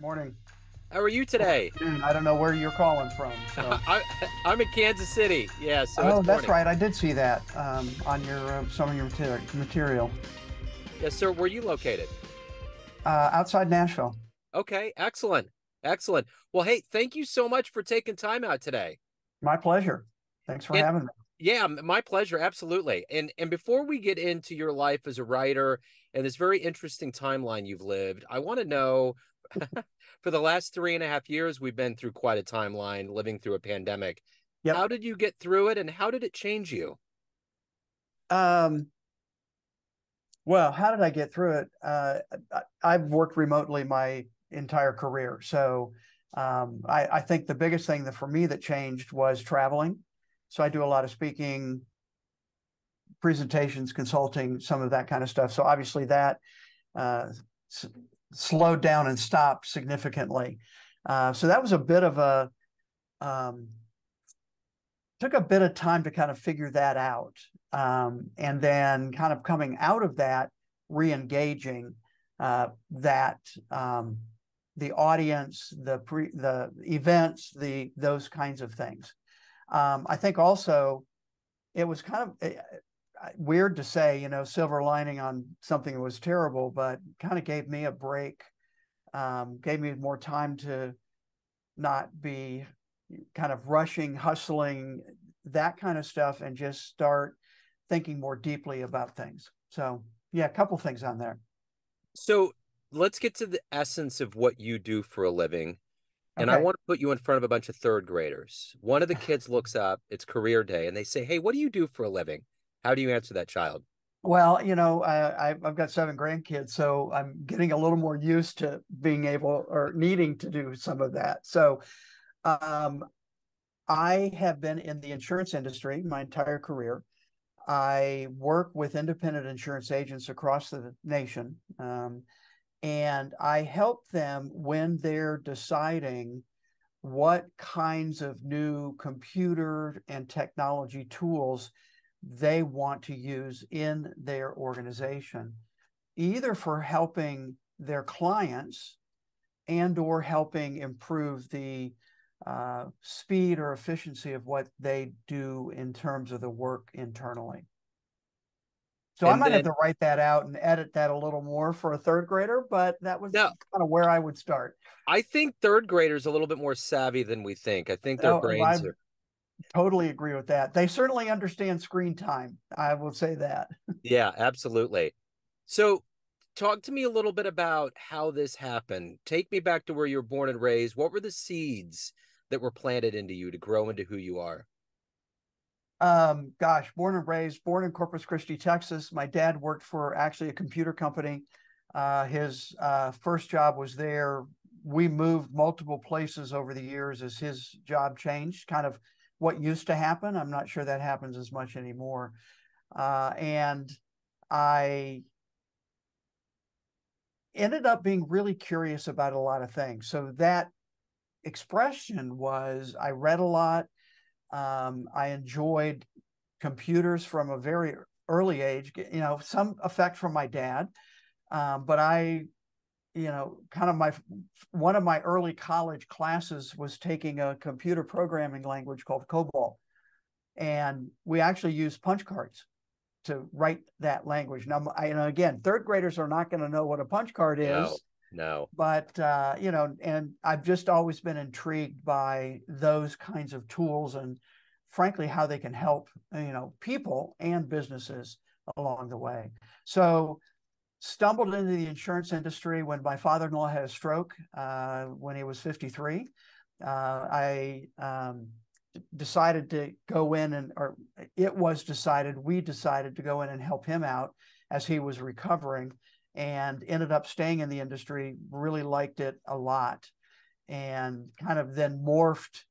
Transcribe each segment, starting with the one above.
Morning. How are you Or today? afternoon. I don't know where you're calling from. So, I, I'm in Kansas City. Yeah, so it's oh, that's morning. right. I did see that on your some of your material Yes, sir. Where are you located? outside Nashville. Okay, excellent. Excellent. Well, hey, thank you so much for taking time out today. My pleasure. Thanks for And having me. yeah, my pleasure, absolutely. And before we get into your life as a writer and this very interesting timeline you've lived, I want to know for the last 3.5 years, we've been through quite a timeline, living through a pandemic. Yep. How did you get through it and how did it change you? Um, well, how did I get through it? I've worked remotely my entire career, so I think the biggest thing that for me that changed was traveling. So I do a lot of speaking, presentations, consulting, some of that kind of stuff. So obviously that uh, s- slowed down and stopped significantly. So that was a bit of a um, took a bit of time to kind of figure that out, and then kind of coming out of that, re-engaging that the audience, the events, the those kinds of things. I think also it was kind of weird to say, silver lining on something that was terrible, but kind of gave me a break, gave me more time to not be kind of rushing, hustling, that kind of stuff, and just start thinking more deeply about things. So, yeah, a couple things on there. So let's get to the essence of what you do for a living. And I Okay. want to put you in front of a bunch of third graders. One of the kids looks up, it's career day, and they say, "Hey, what do you do for a living?" How do you answer that child? Well, I've got seven grandkids, so I'm getting a little more used to being able or needing to do some of that. So, um, I have been in the insurance industry my entire career. I work with independent insurance agents across the nation, and I help them when they're deciding what kinds of new computer and technology tools they want to use in their organization, either for helping their clients and or helping improve the speed or efficiency of what they do in terms of the work internally. So I And might have then, to write that out and edit that a little more for a third grader, but that was now, kind of where I would start. I think third graders are a little bit more savvy than we think. I think their Oh, I brains are, totally agree with that. They certainly understand screen time. I will say that. yeah, absolutely. So talk to me a little bit about how this happened. Take me back to where you were born and raised. What were the seeds that were planted into you to grow into who you are? Gosh, born and raised, born in Corpus Christi, Texas. My dad worked for actually a computer company. His first job was there. We moved multiple places over the years as his job changed, kind of what used to happen. I'm not sure that happens as much anymore. And I ended up being really curious about a lot of things. So that expression was I read a lot. I enjoyed computers from a very early age, some effect from my dad. But kind of one of my early college classes was taking a computer programming language called COBOL. And we actually used punch cards to write that language. Now, again, third graders are not going to know what a punch card No, is, no. but and I've just always been intrigued by those kinds of tools and frankly how they can help people and businesses along the way. So stumbled into the insurance industry when my father-in-law had a stroke when he was 53. I decided to go in or it was decided, we decided to go in and help him out as he was recovering, and ended up staying in the industry, really liked it a lot, and kind of then morphed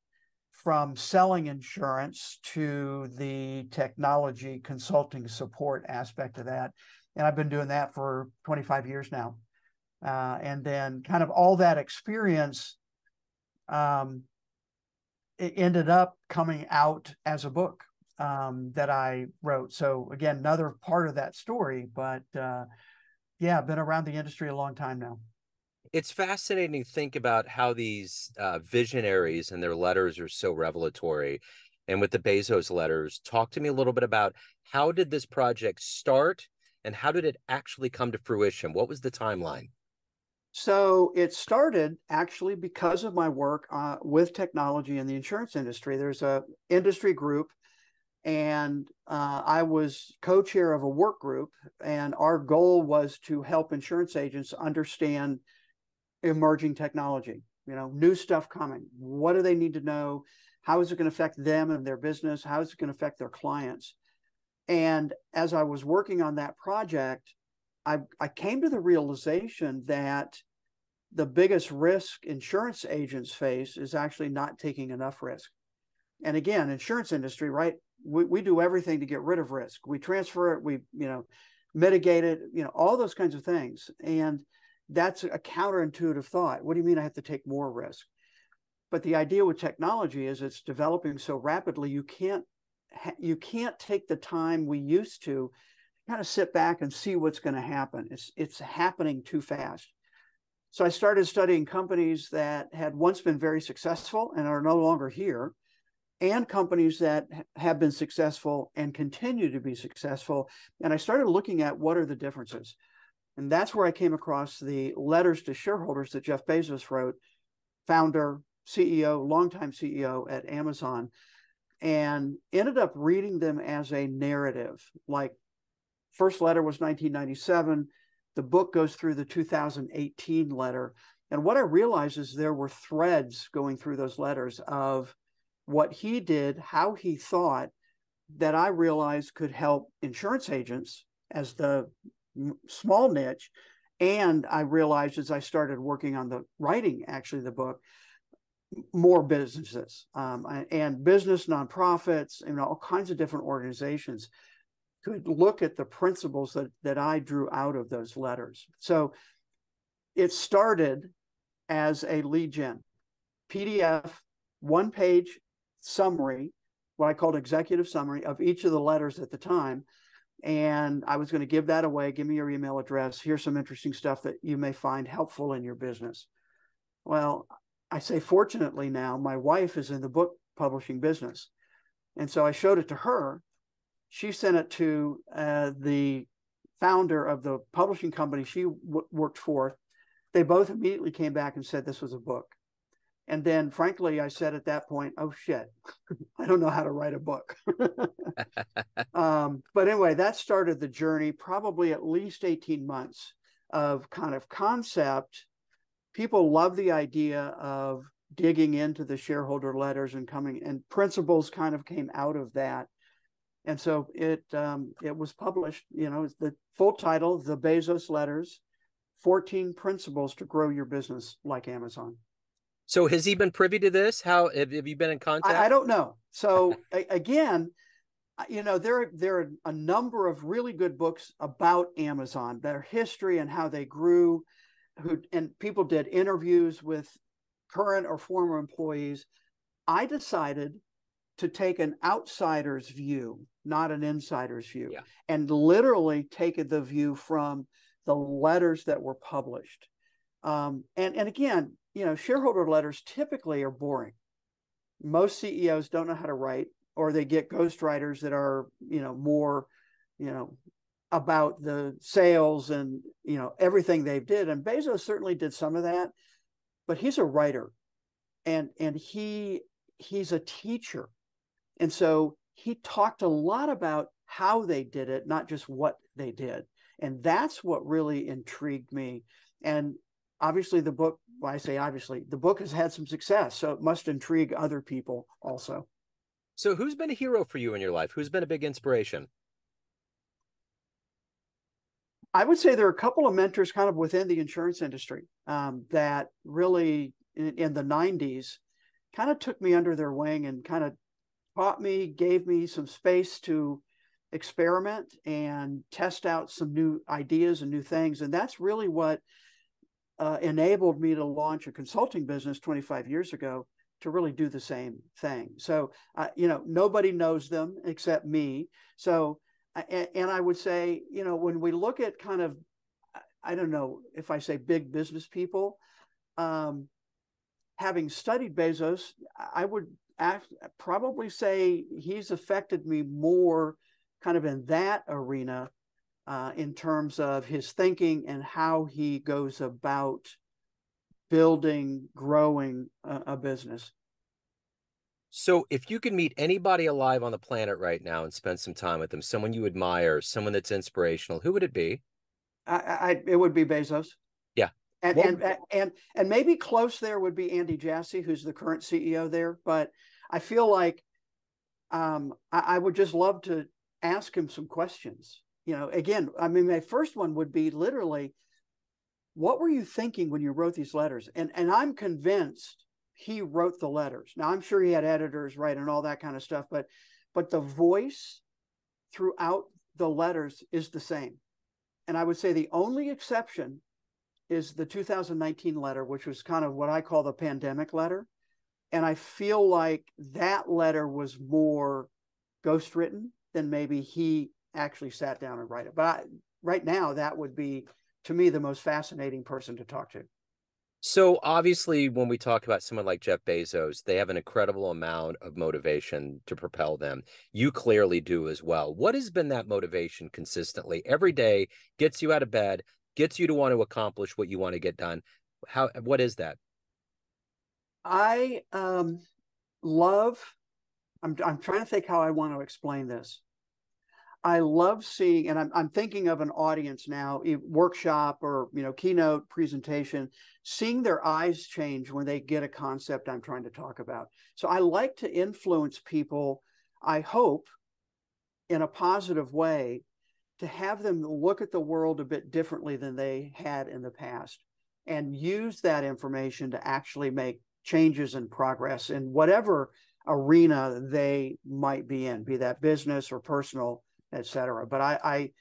from selling insurance to the technology consulting support aspect of that. And I've been doing that for 25 years now. And then kind of all that experience, um, it ended up coming out as a book that I wrote. So again, another part of that story, but yeah, I've been around the industry a long time now. It's fascinating to think about how these visionaries and their letters are so revelatory. And with the Bezos letters, talk to me a little bit about how did this project start and how did it actually come to fruition? What was the timeline? So it started actually because of my work with technology in the insurance industry. There's a industry group, and I was co-chair of a work group, and our goal was to help insurance agents understand emerging technology, new stuff coming. What do they need to know? How is it going to affect them and their business? How is it going to affect their clients? And as I was working on that project, I came to the realization that the biggest risk insurance agents face is actually not taking enough risk. And again, insurance industry, right? We do everything to get rid of risk. We transfer it, we, mitigate it, all those kinds of things. And that's a counterintuitive thought. What do you mean I have to take more risk? But the idea with technology is it's developing so rapidly, you can't take the time we used to kind of sit back and see what's going to happen. It's happening too fast. So I started studying companies that had once been very successful and are no longer here, and companies that have been successful and continue to be successful. And I started looking at what are the differences. And that's where I came across the letters to shareholders that Jeff Bezos wrote, founder, CEO, longtime CEO at Amazon, and ended up reading them as a narrative. Like, first letter was 1997. The book goes through the 2018 letter. And what I realized is there were threads going through those letters of what he did, how he thought, that I realized could help insurance agents as the small niche. And I realized as I started working on the writing, actually, the book, more businesses and business nonprofits and all kinds of different organizations could look at the principles that I drew out of those letters. So it started as a lead gen, PDF, one-page summary, what I called executive summary of each of the letters at the time. And I was going to give that away. Give me your email address. Here's some interesting stuff that you may find helpful in your business. Well, I say fortunately now, my wife is in the book publishing business. And so I showed it to her. She sent it to the founder of the publishing company she worked for. They both immediately came back and said this was a book. And then, frankly, I said at that point, oh, shit, I don't know how to write a book. But anyway, that started the journey, probably at least 18 months of kind of concept. People love the idea of digging into the shareholder letters and coming, and principles kind of came out of that. And so it was published, the full title, The Bezos Letters, 14 Principles to Grow Your Business Like Amazon. So has he been privy to this? How have you been in contact? I don't know. So again, there are a number of really good books about Amazon, their history and how they grew, and people did interviews with current or former employees. I decided to take an outsider's view, not an insider's view, Yeah. and literally take the view from the letters that were published. And again, shareholder letters typically are boring. Most CEOs don't know how to write, or they get ghostwriters that are, more, about the sales and, everything they've did. And Bezos certainly did some of that, but he's a writer, and he's a teacher. And so he talked a lot about how they did it, not just what they did. And that's what really intrigued me. And obviously the book, well, I say obviously, the book has had some success, so it must intrigue other people also. So who's been a hero for you in your life? Who's been a big inspiration? I would say there are a couple of mentors kind of within the insurance industry that really in the 90s kind of took me under their wing and kind of taught me, gave me some space to experiment and test out some new ideas and new things. And that's really what enabled me to launch a consulting business 25 years ago to really do the same thing. So, nobody knows them except me. So, and I would say, when we look at kind of, I don't know if I say big business people. Um, Having studied Bezos, I would probably say he's affected me more kind of in that arena, in terms of his thinking and how he goes about building, growing a business. So if you could meet anybody alive on the planet right now and spend some time with them, someone you admire, someone that's inspirational, who would it be? It would be Bezos. Yeah. And What and and maybe close there would be Andy Jassy, who's the current CEO there. But I feel like I would just love to ask him some questions. Again, I mean, my first one would be literally, what were you thinking when you wrote these letters? And I'm convinced he wrote the letters. Now I'm sure he had editors, right, and all that kind of stuff, but the voice throughout the letters is the same. And I would say the only exception is the 2019 letter, which was kind of what I call the pandemic letter. And I feel like that letter was more ghostwritten than maybe he actually sat down and write it. But right now, that would be, to me, the most fascinating person to talk to. So obviously, when we talk about someone like Jeff Bezos, they have an incredible amount of motivation to propel them. You clearly do as well. What has been that motivation consistently every day, gets you out of bed, gets you to want to accomplish what you want to get done? What is that? I love, I'm trying to think how I want to explain this. I love seeing, and I'm thinking of an audience now, a workshop or keynote presentation, seeing their eyes change when they get a concept I'm trying to talk about. So I like to influence people, I hope, in a positive way, to have them look at the world a bit differently than they had in the past, and use that information to actually make changes and progress in whatever arena they might be in, be that business or personal, etc. But I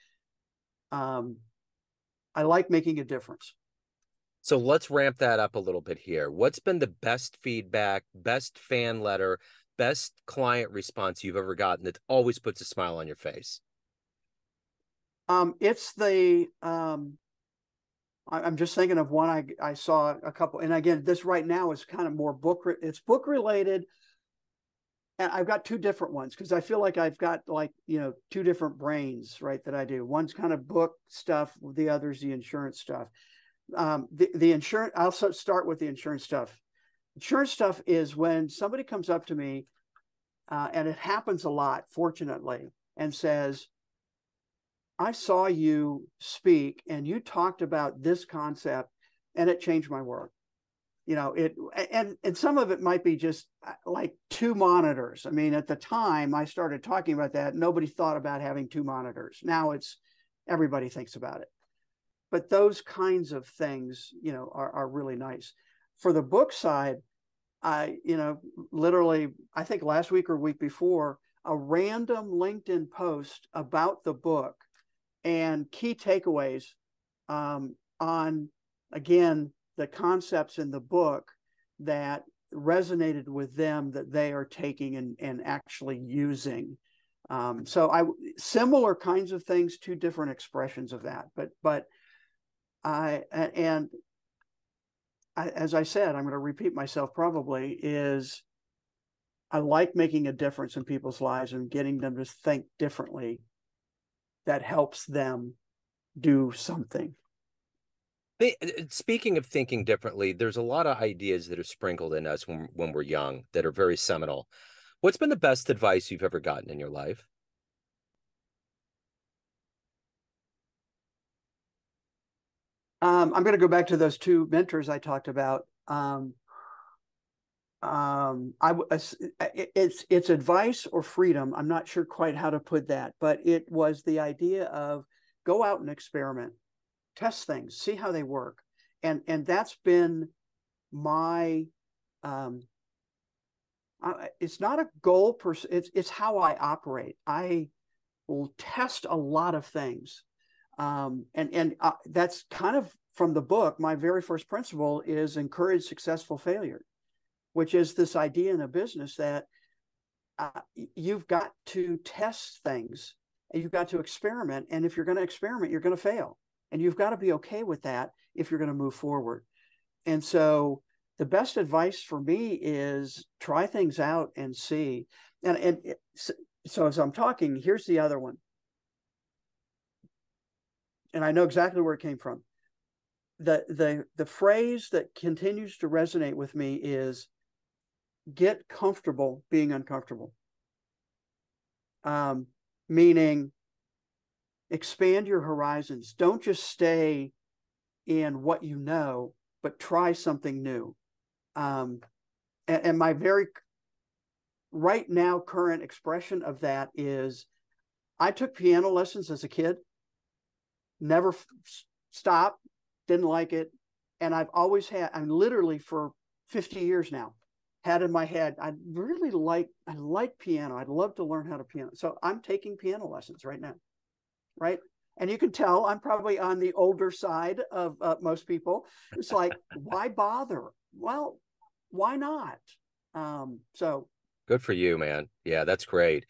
like making a difference. So let's ramp that up a little bit here. What's been the best feedback, best fan letter, best client response you've ever gotten that always puts a smile on your face? It's the I'm just thinking of one I saw a couple, and again, this right now is kind of more it's book related, and I've got two different ones because I feel like I've got like two different brains, right, that I do. One's kind of book stuff, the other's the insurance stuff. The insurance, I'll start with the insurance stuff. Insurance stuff is when somebody comes up to me, and it happens a lot, fortunately, and says, I saw you speak and you talked about this concept and it changed my work. It, and some of it might be just like two monitors. I mean, at the time I started talking about that, nobody thought about having two monitors. Now everybody thinks about it. But those kinds of things, are really nice. For the book side, literally, I think last week or week before, a random LinkedIn post about the book and key takeaways, on, again, the concepts in the book that resonated with them, that they are taking and actually using. So similar kinds of things, two different expressions of that. But as I said, I'm going to repeat myself probably, is I like making a difference in people's lives and getting them to think differently. That helps them do something. Speaking of thinking differently, there's a lot of ideas that are sprinkled in us when we're young that are very seminal. What's been the best advice you've ever gotten in your life? I'm going to go back to those two mentors I talked about. It's advice or freedom. I'm not sure quite how to put that, but it was the idea of go out and experiment, test things, see how they work, and that's been my. It's not a goal per se. It's how I operate. I will test a lot of things, and that's kind of from the book. My very first principle is encourage successful failure, which is this idea in a business that you've got to test things and you've got to experiment. And if you're going to experiment, you're going to fail. And you've got to be okay with that if you're going to move forward. And so the best advice for me is try things out and see. And so as I'm talking, here's the other one. And I know exactly where it came from. The phrase that continues to resonate with me is get comfortable being uncomfortable. Meaning expand your horizons. Don't just stay in what you know, but try something new. And my very right now current expression of that is I took piano lessons as a kid, never stopped, didn't like it. And I've always had, I'm literally for 50 years now, had in my head, I like piano. I'd love to learn how to piano. So I'm taking piano lessons right now, right? And you can tell I'm probably on the older side of most people. It's like, why bother? Well, why not? So Good for you, man. Yeah, that's great.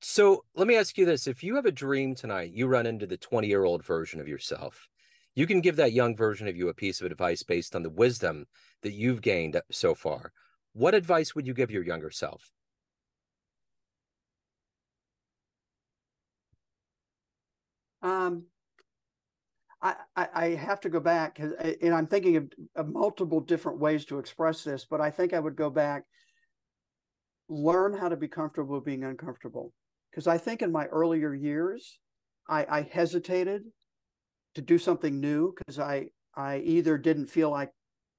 So let me ask you this. If you have a dream tonight, you run into the 20-year-old version of yourself. You can give that young version of you a piece of advice based on the wisdom that you've gained so far. What advice would you give your younger self? um, I have to go back, and I'm thinking of multiple different ways to express this, but I think I would go back, learn how to be comfortable being uncomfortable. Because I think in my earlier years, I hesitated to do something new because I either didn't feel like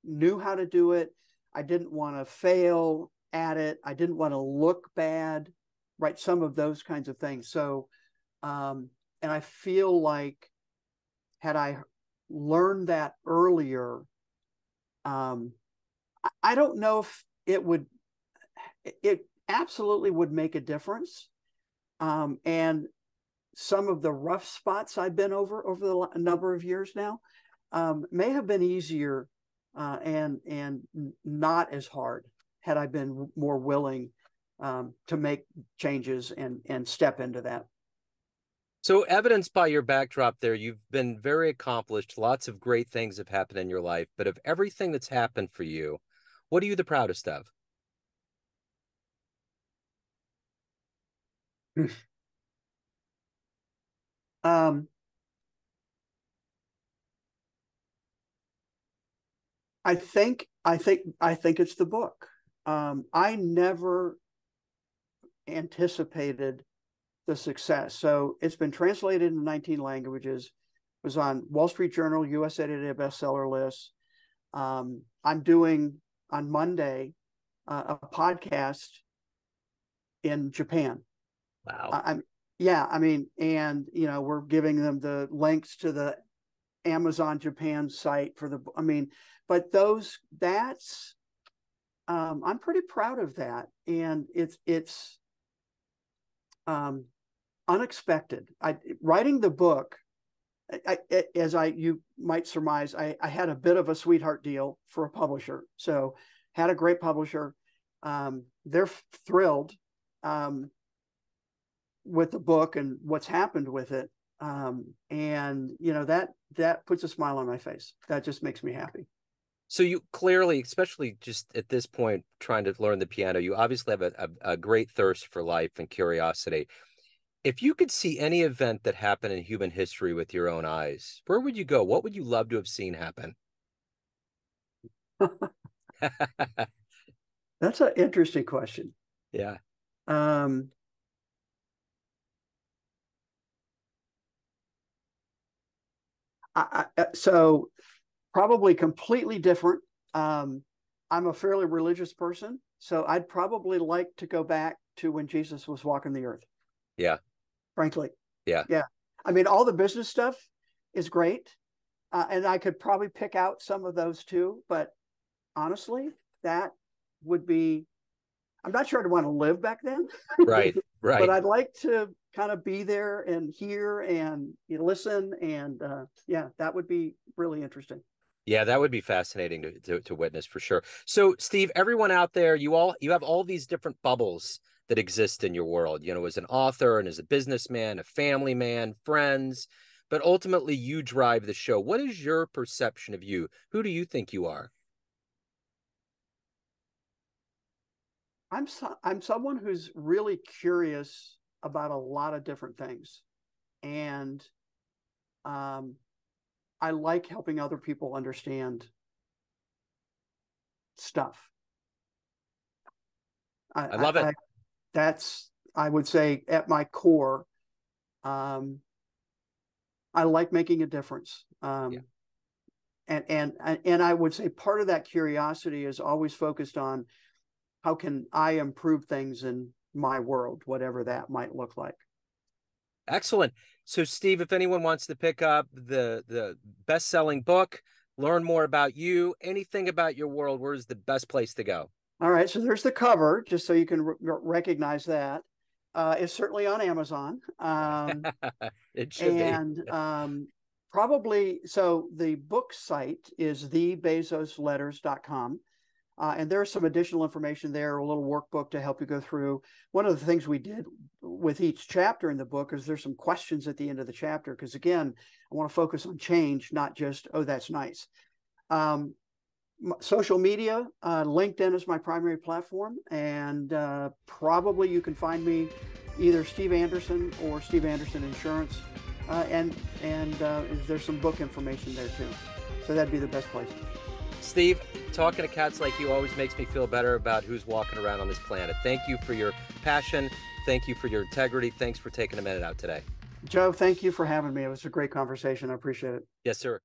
knew how to do it, I didn't want to fail at it, I didn't want to look bad, right? Some of those kinds of things. So, and I feel like had I learned that earlier, I don't know if it absolutely would make a difference. And some of the rough spots I've been over the number of years now may have been easier and not as hard had I been more willing to make changes and step into that. So, evidenced by your backdrop there, you've been very accomplished. Lots of great things have happened in your life. But of everything that's happened for you, what are you the proudest of? um, I think it's the book. I never anticipated the success. So it's been translated in 19 languages. It was on Wall Street Journal, U.S. edited bestseller list. I'm doing on Monday a podcast in Japan. Wow. I'm yeah, I mean, and we're giving them the links to the Amazon Japan site for the. I mean, but that's I'm pretty proud of that, and it's unexpected. Writing the book, as you might surmise, I had a bit of a sweetheart deal for a publisher, so had a great publisher. They're thrilled with the book and what's happened with it, and that puts a smile on my face. That just makes me happy. So you clearly, especially just at this point, trying to learn the piano, you obviously have a great thirst for life and curiosity. If you could see any event that happened in human history with your own eyes, where would you go? What would you love to have seen happen? That's an interesting question. Yeah. Um, so probably completely different. I'm a fairly religious person, so I'd probably like to go back to when Jesus was walking the earth. Yeah. Frankly, Yeah. yeah. I mean, all the business stuff is great, and I could probably pick out some of those too. But honestly, that would be. I'm not sure I'd want to live back then, Right. but Right. I'd like to kind of be there and hear and listen, and yeah, that would be really interesting. Yeah, that would be fascinating to witness for sure. So, Steve, everyone out there, you have all these different bubbles that exist in your world, as an author and as a businessman, a family man, friends. but ultimately you drive the show. What is your perception of you? Who do you think you are? I'm someone who's really curious about a lot of different things, and um, I like helping other people understand stuff. I love it. That's, I would say, at my core. Um, I like making a difference. Yeah. And I would say part of that curiosity is always focused on how can I improve things in my world, whatever that might look like. Excellent. So, Steve, if anyone wants to pick up the best-selling book, learn more about you, anything about your world, where's the best place to go? All right, so there's the cover, just so you can recognize that. It's certainly on Amazon. It should be. And probably, so the book site is thebezosletters.com. And there's some additional information there, a little workbook to help you go through. One of the things we did with each chapter in the book is there's some questions at the end of the chapter, because again, I want to focus on change, not just, oh, that's nice. Social media, LinkedIn is my primary platform, and probably you can find me either Steve Anderson or Steve Anderson Insurance, and there's some book information there too. So that'd be the best place. Steve, talking to cats like you always makes me feel better about who's walking around on this planet. Thank you for your passion. Thank you for your integrity. Thanks for taking a minute out today. Joe, thank you for having me. It was a great conversation. I appreciate it. Yes, sir.